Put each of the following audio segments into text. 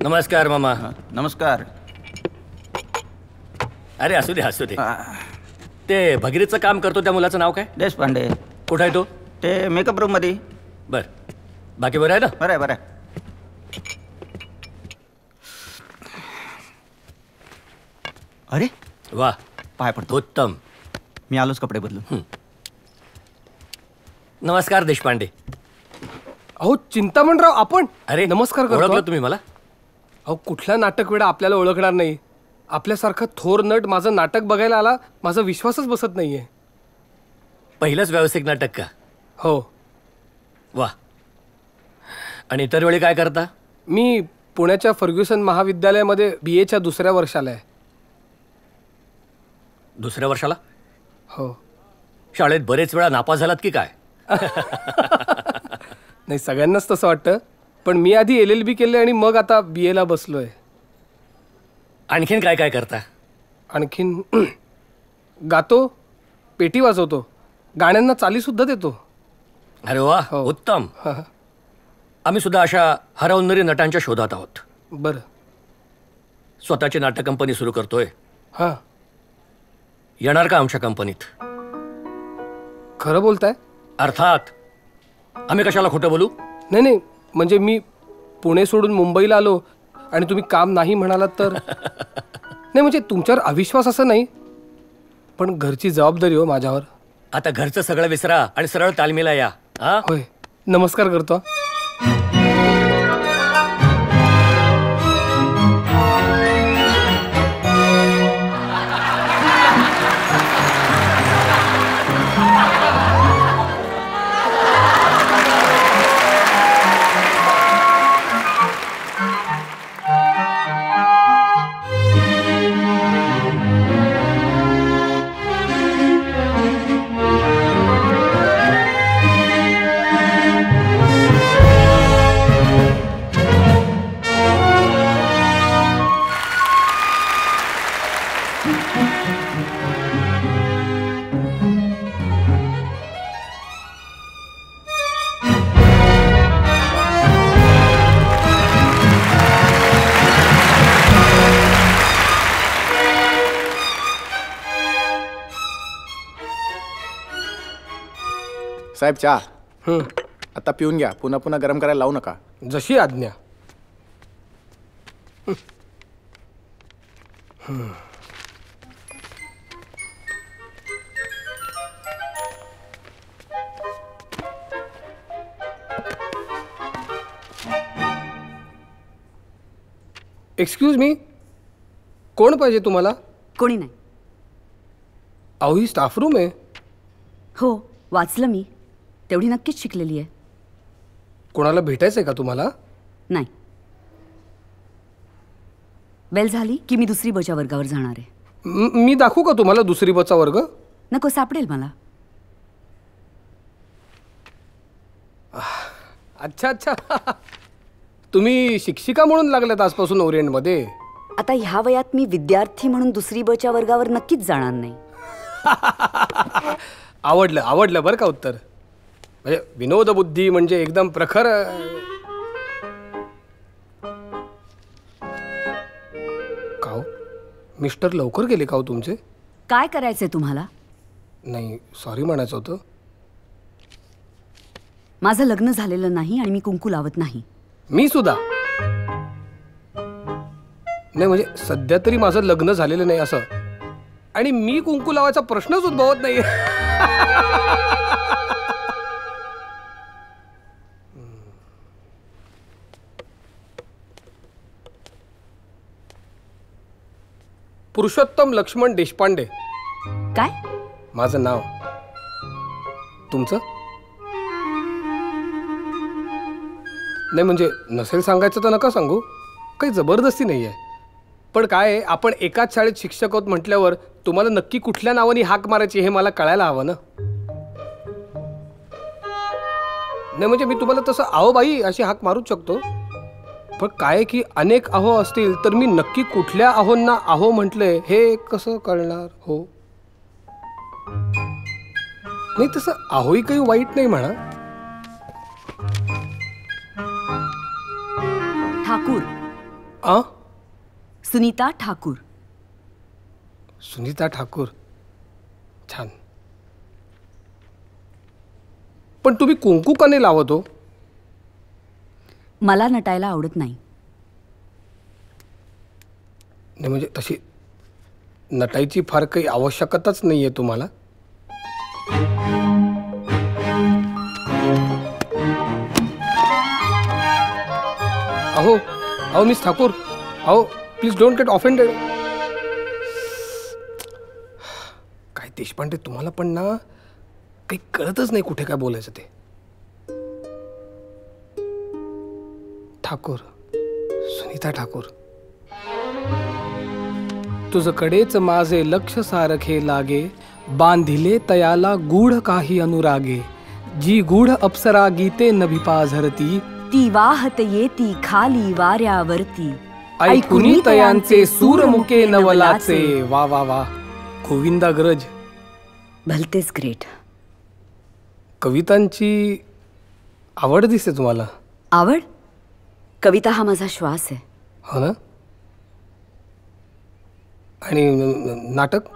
नमस्कार मामा. नमस्कार. अरे असू दे. ते भगीरथचं काम करतो त्या मुलाचं नाव काय? देशपांडे. कुठं आहे तो? ते मेकअप रूम मध्ये. बर, बाकी बरं आहे ना? बरं आहे. अरे वा, पाय पडतो. उत्तम. मी आलोच कपडे बदलून. नमस्कार देशपांडे. अहो चिंतामणराव आपण. अरे नमस्कार करतो. ओळखलं तुम्ही मला? अहो कुठला नाटक वेडा आपल्याला ओळखणार नाही. आपल्यासारखा थोर नट माझं नाटक बघायला आला, माझा विश्वासच बसत नाहीये. पहिलंच व्यावसायिक नाटक का? हो. वा. आणि इतर वेळी काय करता? मी पुण्याच्या फर्ग्युसन महाविद्यालयामध्ये BA च्या दुसऱ्या वर्षाला आहे. दुसऱ्या वर्षाला? हो. शाळेत बरेच वेळा नापास झालात की काय? नाही, सगळ्यांनाच तसं वाटतं, पण मी आधी LLB केले आणि मग आता BA ला बसलोय. आणखीन काय काय करता? आणखीन गातो, पेटी वाजवतो, गाण्यांना चाली सुद्धा देतो. अरे वा, हो. उत्तम. आम्ही सुद्धा अशा हरवणारी नटांच्या शोधात आहोत. बरं. स्वतःची नाटक कंपनी सुरू करतोय. हां. येणार का आमच्या कंपनीत? खरं बोलताय? अर्थात. आम्ही कशाला खोटं बोलू? नाही, म्हणजे मी पुणे सोडून मुंबईला आलो आणि तुम्ही काम नाही म्हणालात तर. नाही म्हणजे तुमच्यावर अविश्वास असं नाही, पण घरची जबाबदारी हो माझ्यावर. आता घरचं सगळं विसरा आणि सरळ तालमीला या. होय. नमस्कार करतो. साहेब चहा. आता पिऊन घ्या, पुन्हा पुन्हा गरम करायला लावू नका. जशी आज्ञा. एक्सक्यूज मी, कोण पाहिजे तुम्हाला? कोणी नाही. अहो ही स्टाफ रूम आहे. हो, वाचलं मी. तेवढी नक्कीच शिकलेली आहे. कोणाला भेटायचंय का तुम्हाला? नाही. बेल झाली की मी दुसरी बच्या वर्गावर जाणार आहे. मी दाखवू का तुम्हाला दुसरी बचा वर्ग? नको, सापडेल मला. अच्छा. तुम्ही शिक्षिका म्हणून लागल्यात आजपासून ओरिएंटमध्ये. आता ह्या वयात मी विद्यार्थी म्हणून दुसरी बच्या वर्गावर नक्कीच जाणार नाही. आवडलं बरं का उत्तर. म्हणजे विनोद बुद्धी म्हणजे एकदम प्रखर. काव मिस्टर लवकर गेले काव तुमचे? काय करायचंय तुम्हाला? नाही, सॉरी म्हणायचं होतं. माझं लग्न झालेलं नाही आणि मी कुंकू लावत नाही. मी सुद्धा नाही. म्हणजे सध्या तरी माझं लग्न झालेलं नाही असं, आणि मी कुंकू लावायचा प्रश्नच उद्भवत नाही. पुरुषोत्तम लक्ष्मण देशपांडे. काय? माझं नाव. तुमचं? नाही म्हणजे नसेल सांगायचं तर नका सांगू, काही जबरदस्ती नाही आहे. पण काय आहे, आपण एकाच शाळेत शिक्षक आहोत म्हटल्यावर तुम्हाला नक्की कुठल्या नावाने हाक मारायची हे मला कळायला हवं ना. नाही म्हणजे मी तुम्हाला तसं आहो बाई अशी हाक मारूच शकतो, पण काय की अनेक अहो असतील तर मी नक्की कुठल्या अहोंना अहो म्हटले हे कसं कळणार हो. नाही तसं अहोही काही वाईट नाही म्हणा. ठाकूर. आ सुनीता ठाकूर. सुनीता ठाकूर. छान. पण तुम्ही कुंकू का नाही लावत हो? मला नटायला आवडत नाही. नाही म्हणजे तशी नटायची फार काही आवश्यकताच नाही आहे तुम्हाला. अहो अहो मिस ठाकूर, अहो प्लीज डोंट गेट ऑफेंडेड. काय देशपांडे, तुम्हाला पण ना काही कळतच नाही कुठे काय बोलायचं ते. ठाकूर, सुनीता ठाकूर. तुझ कडेच माझे लक्ष सारखे लागे, बांधिले तयाला गूढ काही अनुरागे. जी गूढ अप्सरा गीते नभिपा झरती, ती वाहत येती खाली वाऱ्यावरती. ऐकुनी तयांचे सूरमुके नवलाचे. वा वा वा, गोविंदाग्रज. भलतेच ग्रेट. कवितांची आवड दिसते तुम्हाला. आवड? कविता हा माझा श्वास आहे. हो ना. आणि नाटक?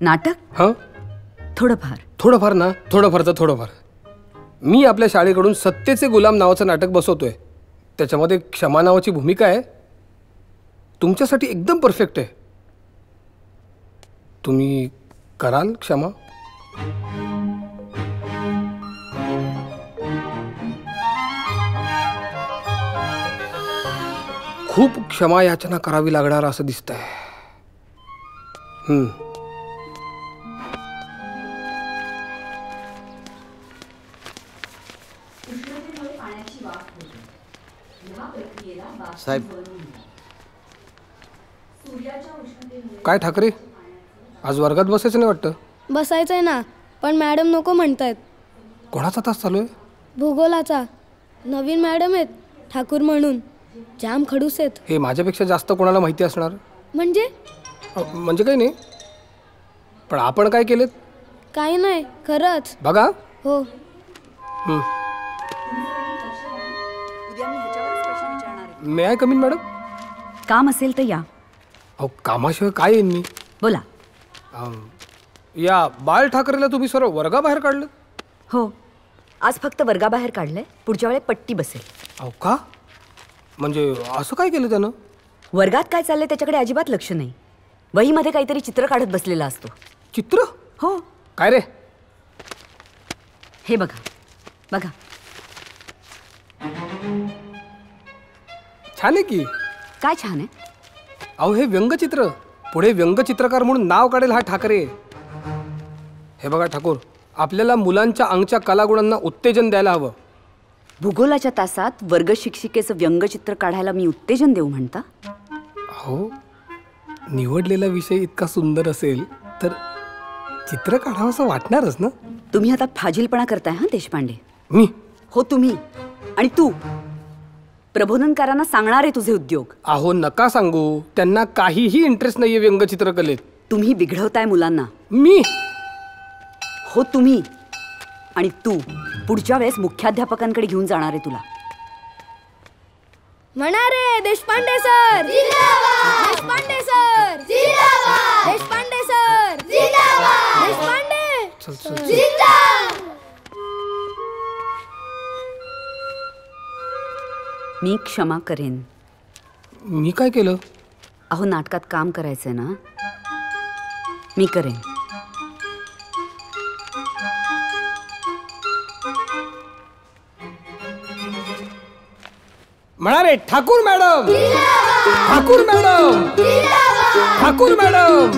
नाटक हां, थोडंफार. थोडंफार ना. थोडंफारचं थोडंफार. मी आपल्या शाळेकडून सत्तेचे गुलाम नावाचं नाटक बसवतोय. त्याच्यामध्ये क्षमा नावाची भूमिका आहे. तुमच्यासाठी एकदम परफेक्ट आहे. तुम्ही कराल क्षमा? खूप क्षमा याचना करावी लागणार असं दिसतंय. साहेब, काय ठाकरे, आज वर्गात बसायचं नाही वाटतं? बसायचंय ना, पण मॅडम नको म्हणतायत. कोणाचा तास चालू आहे? भूगोलाचा. नवीन मॅडम आहेत ठाकूर म्हणून, जाम खडूस आहेत. हे माझ्यापेक्षा जास्त कोणाला माहिती असणार. म्हणजे म्हणजे काही नाही, पण आपण काय केलेत? काही नाही, खरंच. बघा. हो. मे आय कमीन मॅडम? काम असेल तर या. अहो, कामाशिवाय काय येईन मी? बोला. या बाळ ठाकरेला तुम्ही सर्व वर्गाबाहेर काढलं? हो, आज फक्त वर्गाबाहेर काढलंय. पुढच्या वेळेस पट्टी बसेल. अहो का? म्हणजे असं काय केलं त्यानं? वर्गात काय चाललंय त्याच्याकडे अजिबात लक्ष नाही. वहीमध्ये काहीतरी चित्र काढत बसलेला असतो. चित्र? हो. काय रे? हे बघा बघा. छान आहे की. काय छान आहे. अहो, हे व्यंगचित्र. पुढे व्यंगचित्रकार म्हणून नाव काढेल हा ठाकरे. हे बघा ठाकूर, आपल्याला मुलांच्या अंगच्या कलागुणांना उत्तेजन द्यायला हवं. भूगोलाच्या तासात वर्ग शिक्षिकेचं व्यंगचित्र काढायला मी उत्तेजन देऊ म्हणता? हो, निवडलेला विषय इतका सुंदर असेल तर चित्र काढावं असं वाटणारच ना. तुम्ही आता फाजीलपणा करताय हा देशपांडे. मी? हो तुम्ही. आणि तू प्रबोधनकारांना सांगणार आहे तुझे उद्योग. अहो नका सांगू, त्यांना काहीही इंटरेस्ट नाहीये व्यंगचित्रकलेत. तुम्ही बिघडवताय मुलांना. मी? हो तुम्ही. आणि तू पुढच्या वेळेस मुख्याध्यापकांकडे घेऊन जाणार आहे तुला. म्हणा रे Deshpande sir. Deshpande sir. Deshpande sir. Deshpande. चल चल चल. मी क्षमा करेन. मी काय केलं? अहो नाटकात काम करायचंय ना, मी करेन. म्हणा रे Thakur madam. Thakur madam. Thakur madam.